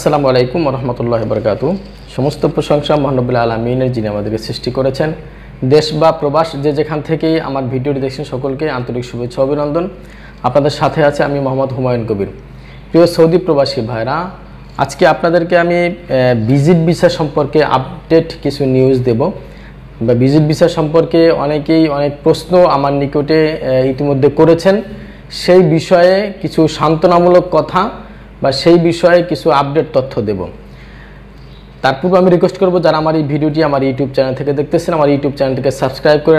আসসালামু আলাইকুম ওয়া রাহমাতুল্লাহি ওয়া বারাকাতুহু। সমস্ত প্রশংসা মহান রব্বুল আলামিনের, যিনি আমাদেরকে সৃষ্টি করেছেন। দেশ বা প্রবাস যে যেখান থেকেই আমার ভিডিওটি দেখছেন সকলকে আন্তরিক শুভেচ্ছা অভিনন্দন। আপনাদের সাথে আছে আমি মোহাম্মদ হুমায়ুন কবির। প্রিয় সৌদি প্রবাসী ভাইরা, আজকে আপনাদেরকে আমি ভিজিট ভিসা সম্পর্কে আপডেট কিছু নিউজ দেব। বা ভিজিট ভিসা সম্পর্কে অনেকেই অনেক প্রশ্ন আমার নিকটে ইতিমধ্যে করেছেন। সেই বিষয়ে কিছু সান্ত্বনামূলক কথা বা সেই বিষয়ে কিছু আপডেট তথ্য দেব। তার পূর্বে আমি রিকোয়েস্ট করব, যারা আমার এই ভিডিওটি আমার ইউটিউব চ্যানেল থেকে দেখতেছেন, আমার ইউটিউব চ্যানেলটিকে সাবস্ক্রাইব করে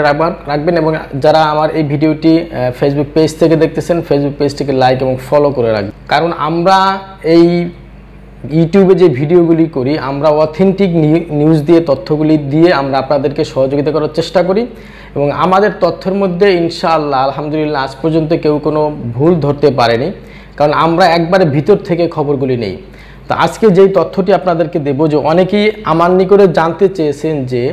রাখবেন এবং যারা আমার এই ভিডিওটি ফেসবুক পেজ থেকে দেখতেছেন, ফেসবুক পেজটিকে লাইক এবং ফলো করে রাখবেন। কারণ আমরা এই ইউটিউবে যে ভিডিওগুলি করি, আমরা অথেন্টিক নিউজ দিয়ে, তথ্যগুলি দিয়ে আমরা আপনাদেরকে সহযোগিতা করার চেষ্টা করি এবং আমাদের তথ্যের মধ্যে ইনশাআল্লাহ আলহামদুলিল্লাহ আজ পর্যন্ত কেউ কোনো ভুল ধরতে পারেনি, কারণ আমরা একবারে ভিতর থেকে খবরগুলি নেই। তো আজকে যেই তথ্যটি আপনাদেরকে দেব, যে অনেকেই আমার নিকটে জানতে চেয়েছেন যে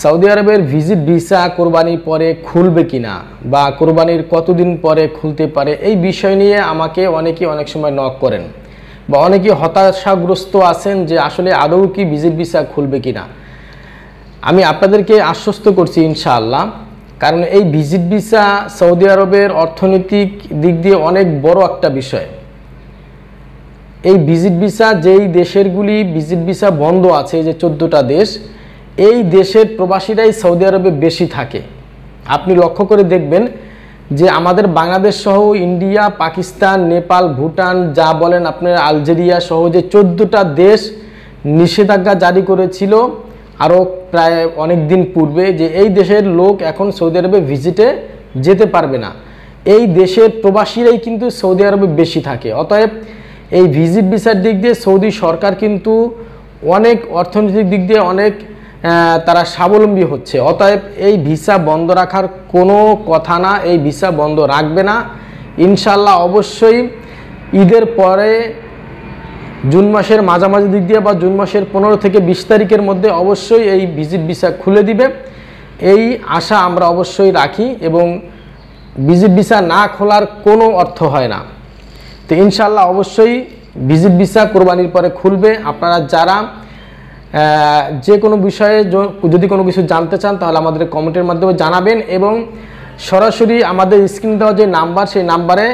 সৌদি আরবের ভিজিট ভিসা কোরবানির পরে খুলবে কিনা বা কোরবানির কতদিন পরে খুলতে পারে, এই বিষয় নিয়ে আমাকে অনেকেই অনেক সময় নক করেন বা অনেকেই হতাশাগ্রস্ত আছেন যে আসলে আদৌ কি ভিজিট ভিসা খুলবে কিনা। আমি আপনাদেরকে আশ্বস্ত করছি ইনশাআল্লাহ, কারণ এই ভিজিট ভিসা সৌদি আরবের অর্থনৈতিক দিক দিয়ে অনেক বড় একটা বিষয়। এই ভিজিট ভিসা যেই দেশেরগুলি ভিজিট ভিসা বন্ধ আছে, যে 14টা দেশ, এই দেশের প্রবাসীরাই সৌদি আরবে বেশি থাকে। আপনি লক্ষ্য করে দেখবেন যে আমাদের বাংলাদেশ সহ ইন্ডিয়া, পাকিস্তান, নেপাল, ভুটান, যা বলেন আপনার আলজেরিয়া সহ যে 14টা দেশ নিষেধাজ্ঞা জারি করেছিল আরও প্রায় অনেক দিন পূর্বে, যে এই দেশের লোক এখন সৌদি আরবে ভিজিটে যেতে পারবে না। এই দেশের প্রবাসীরাই কিন্তু সৌদি আরবে বেশি থাকে। অতএব এই ভিজিট ভিসার দিক দিয়ে সৌদি সরকার কিন্তু অনেক অর্থনৈতিক দিক দিয়ে অনেক তারা স্বাবলম্বী হচ্ছে। অতএব এই ভিসা বন্ধ রাখার কোনো কথা না, এই ভিসা বন্ধ রাখবে না ইনশাল্লাহ। অবশ্যই ঈদের পরে জুন মাসের মাঝামাঝি দিক দিয়ে বা জুন মাসের 15 থেকে 20 তারিখের মধ্যে অবশ্যই এই ভিজিট ভিসা খুলে দিবে, এই আশা আমরা অবশ্যই রাখি। এবং ভিজিট ভিসা না খোলার কোনো অর্থ হয় না। তো ইনশাল্লাহ অবশ্যই ভিজিট ভিসা কোরবানির পরে খুলবে। আপনারা যারা যে কোনো বিষয়ে যদি কোনো কিছু জানতে চান, তাহলে আমাদের কমেন্টের মাধ্যমে জানাবেন এবং সরাসরি আমাদের স্ক্রিনে দেওয়া যে নাম্বার, সেই নাম্বারে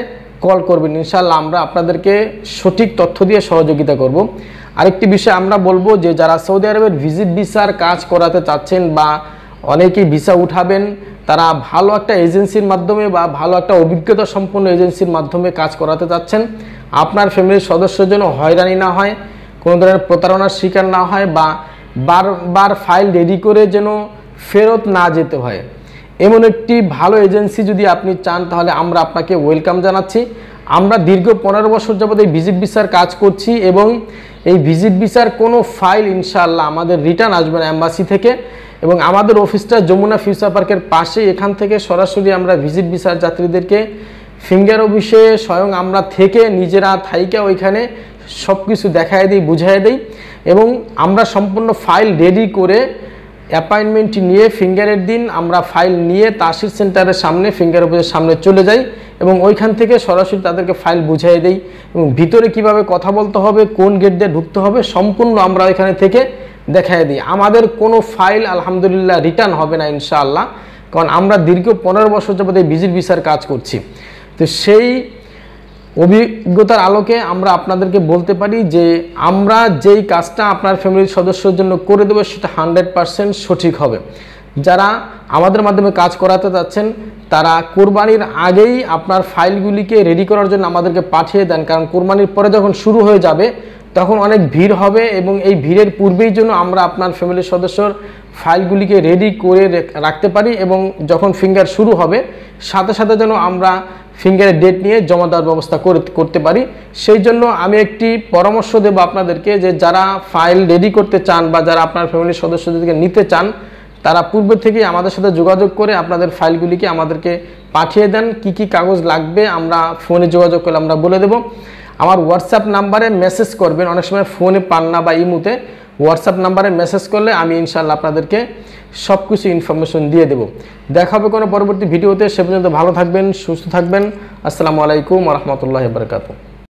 কল করবেন। ইনশাআল্লাহ আমরা আপনাদেরকে সঠিক তথ্য দিয়ে সহযোগিতা করব। আরেকটি বিষয় আমরা বলবো, যে যারা সৌদি আরবের ভিজিট ভিসার কাজ করাতে চাচ্ছেন বা অনেকেই ভিসা উঠাবেন, তারা ভালো একটা এজেন্সির মাধ্যমে বা ভালো একটা অভিজ্ঞতা সম্পন্ন এজেন্সির মাধ্যমে কাজ করাতে চাচ্ছেন, আপনার ফ্যামিলির সদস্যের জন্য হয়রানি না হয়, কোনো ধরনের প্রতারণার শিকার না হয় বা বারবার ফাইল রেডি করে যেন ফেরত না যেতে হয়, এমন একটি ভালো এজেন্সি যদি আপনি চান, তাহলে আমরা আপনাকে ওয়েলকাম জানাচ্ছি। আমরা দীর্ঘ 15 বছর যাবত এই ভিজিট ভিসার কাজ করছি এবং এই ভিজিট ভিসার কোনো ফাইল ইনশাআল্লাহ আমাদের রিটার্ন আসবে না এম্বাসি থেকে। এবং আমাদের অফিসটা যমুনা ফিউচার পার্কের পাশে, এখান থেকে সরাসরি আমরা ভিজিট ভিসার যাত্রীদেরকে ফিঙ্গার অফিসে স্বয়ং আমরা থেকে নিজেরা থাইকা ওইখানে সব কিছু দেখায় দিই, বুঝাই দিই এবং আমরা সম্পূর্ণ ফাইল রেডি করে অ্যাপয়েন্টমেন্ট নিয়ে ফিঙ্গারের দিন আমরা ফাইল নিয়ে তাসির সেন্টারের সামনে, ফিঙ্গার অফিসের সামনে চলে যাই এবং ওইখান থেকে সরাসরি তাদেরকে ফাইল বুঝিয়ে দেই এবং ভিতরে কিভাবে কথা বলতে হবে, কোন গেট দিয়ে ঢুকতে হবে, সম্পূর্ণ আমরা ওইখানে থেকে দেখাই দিই। আমাদের কোনো ফাইল আলহামদুলিল্লাহ রিটার্ন হবে না ইনশাআল্লাহ, কারণ আমরা দীর্ঘ 15 বছর যাবত এই ভিজিট ভিসার কাজ করছি। তো সেই অভিজ্ঞতার আলোকে আমরা আপনাদেরকে বলতে পারি যে আমরা যেই কাজটা আপনার ফ্যামিলির সদস্যের জন্য করে দেবো, সেটা 100% সঠিক হবে। যারা আমাদের মাধ্যমে কাজ করাতে যাচ্ছেন, তারা কোরবানির আগেই আপনার ফাইলগুলিকে রেডি করার জন্য আমাদেরকে পাঠিয়ে দেন, কারণ কোরবানির পরে যখন শুরু হয়ে যাবে তখন অনেক ভিড় হবে এবং এই ভিড়ের পূর্বেই যেন আমরা আপনার ফ্যামিলির সদস্যর ফাইলগুলিকে রেডি করে রাখতে পারি এবং যখন ফিঙ্গার শুরু হবে সাথে সাথে যেন আমরা ফিঙ্গারের ডেট নিয়ে জমা দেওয়ার ব্যবস্থা করতে পারি। সেই জন্য আমি একটি পরামর্শ দেব আপনাদেরকে, যে যারা ফাইল রেডি করতে চান বা যারা আপনার ফ্যামিলির সদস্যদেরকে নিতে চান, তারা পূর্বে থেকেই আমাদের সাথে যোগাযোগ করে আপনাদের ফাইলগুলিকে আমাদেরকে পাঠিয়ে দেন। কি কি কাগজ লাগবে আমরা ফোনে যোগাযোগ করলে আমরা বলে দেব। আমার হোয়াটসঅ্যাপ নাম্বারে মেসেজ করবেন, অনেক সময় ফোনে পান না বা ইমুতে, হোয়াটসঅ্যাপ নাম্বারে মেসেজ করলে আমি ইনশাআল্লাহ আপনাদেরকে সব কিছু ইনফরমেশন দিয়ে দেব। দেখা হবে কোনো পরবর্তী ভিডিওতে। সে পর্যন্ত ভালো থাকবেন, সুস্থ থাকবেন। আসসালামু আলাইকুম ওয়া রাহমাতুল্লাহি ওয়া বারাকাতুহু।